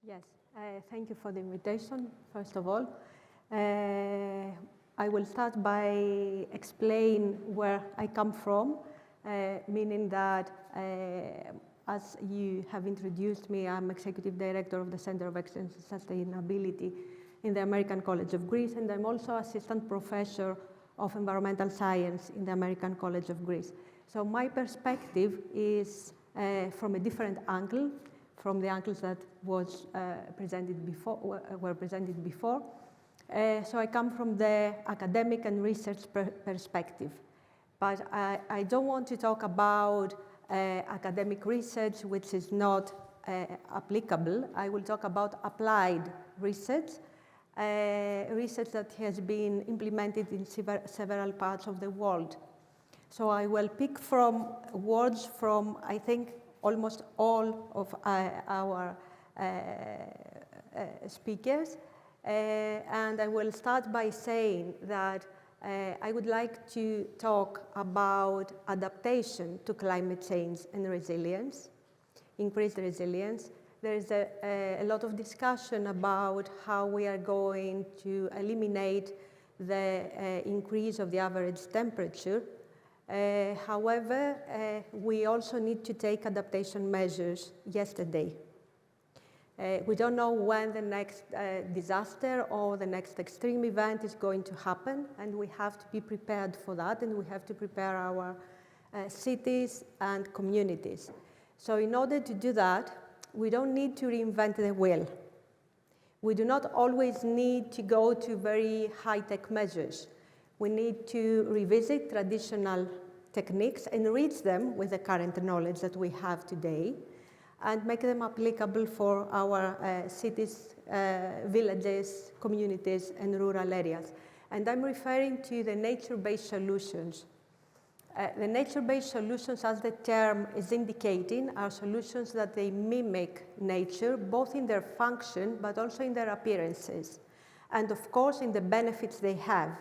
Yes, thank you for the invitation, first of all. I will start by explain where I come from, meaning that as you have introduced me, I'm Executive Director of the Center of Excellence in Sustainability in the American College of Greece, and I'm also Assistant Professor of Environmental Science in the American College of Greece. So my perspective is from a different angle, from the angles that were presented before. So I come from the academic and research perspective. But I don't want to talk about academic research, which is not applicable. I will talk about applied research, research that has been implemented in several parts of the world. So I will pick from words from, I think, almost all of our speakers. And I will start by saying that I would like to talk about adaptation to climate change and resilience, increased resilience. There is a lot of discussion about how we are going to eliminate the increase of the average temperature. However, we also need to take adaptation measures yesterday. We don't know when the next disaster or the next extreme event is going to happen, and we have to be prepared for that, and we have to prepare our cities and communities. So in order to do that, we don't need to reinvent the wheel. We do not always need to go to very high-tech measures. We need to revisit traditional techniques, enrich them with the current knowledge that we have today, and make them applicable for our cities, villages, communities, and rural areas. And I'm referring to the nature-based solutions. The nature-based solutions, as the term is indicating, are solutions that they mimic nature, both in their function, but also in their appearances, and of course in the benefits they have.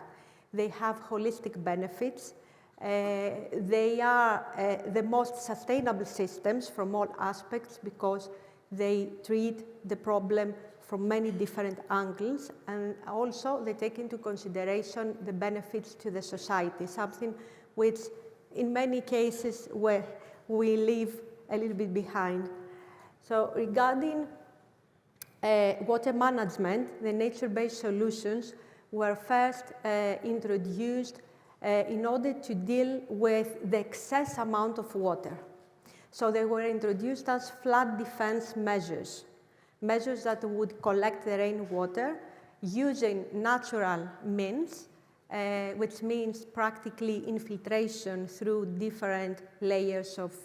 They have holistic benefits. They are the most sustainable systems from all aspects because they treat the problem from many different angles, and also they take into consideration the benefits to the society, something which in many cases where we leave a little bit behind. So regarding water management, the nature-based solutions were first introduced in order to deal with the excess amount of water. So they were introduced as flood defense measures, measures that would collect the rainwater using natural means, which means practically infiltration through different layers of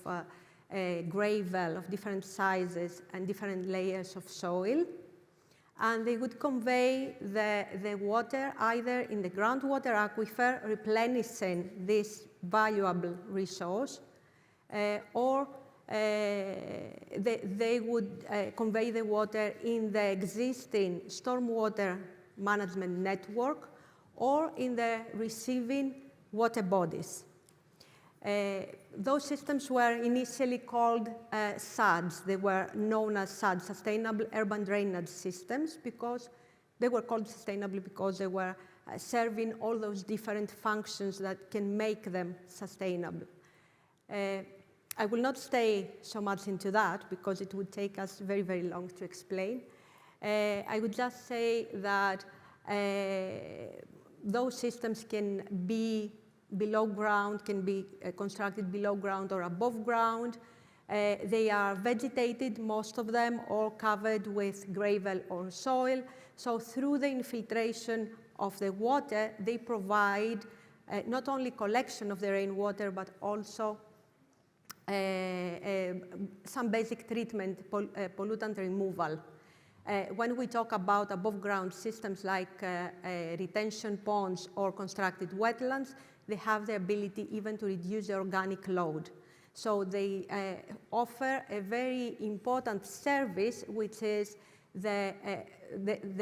gravel of different sizes and different layers of soil. And they would convey the water either in the groundwater aquifer, replenishing this valuable resource, or they would convey the water in the existing stormwater management network or in the receiving water bodies. Those systems were initially called SUDs. They were known as SUDs, Sustainable Urban Drainage Systems, because they were called sustainable because they were serving all those different functions that can make them sustainable. I will not stay so much into that because it would take us very, very long to explain. I would just say that those systems can be below ground, can be constructed below ground or above ground. They are vegetated, most of them, or covered with gravel or soil. So through the infiltration of the water, they provide not only collection of the rainwater, but also some basic treatment, pollutant removal. When we talk about above-ground systems like retention ponds or constructed wetlands, they have the ability even to reduce the organic load. So they offer a very important service, which is the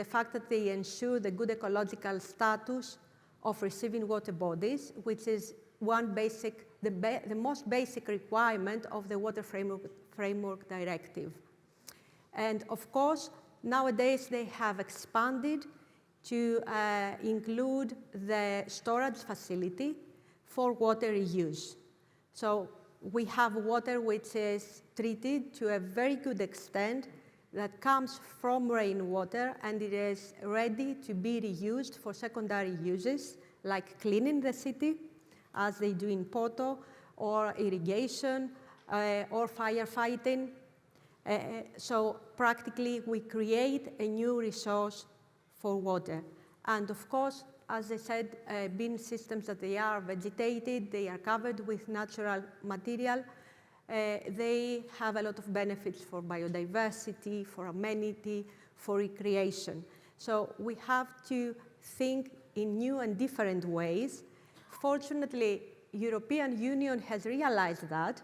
fact that they ensure the good ecological status of receiving water bodies, which is one basic, the most basic requirement of the Water Framework Directive. And of course, nowadays they have expanded to include the storage facility for water reuse. So we have water which is treated to a very good extent that comes from rainwater, and it is ready to be reused for secondary uses, like cleaning the city, as they do in Porto, or irrigation, or firefighting. So practically, we create a new resource for water. And of course, as I said, being systems that they are vegetated, they are covered with natural material, they have a lot of benefits for biodiversity, for amenity, for recreation. So we have to think in new and different ways. Fortunately, European Union has realized that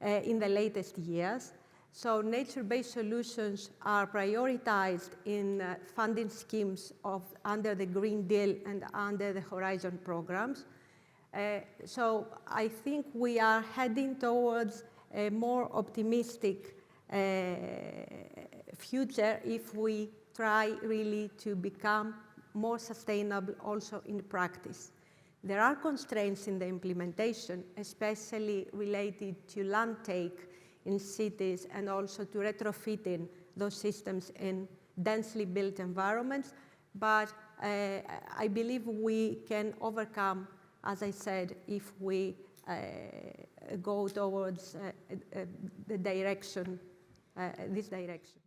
in the latest years. So nature-based solutions are prioritized in funding schemes under the Green Deal and under the Horizon programs. So I think we are heading towards a more optimistic future if we try really to become more sustainable also in practice. There are constraints in the implementation, especially related to land take in cities and also to retrofitting those systems in densely built environments. But I believe we can overcome, as I said, if we go towards the direction, this direction.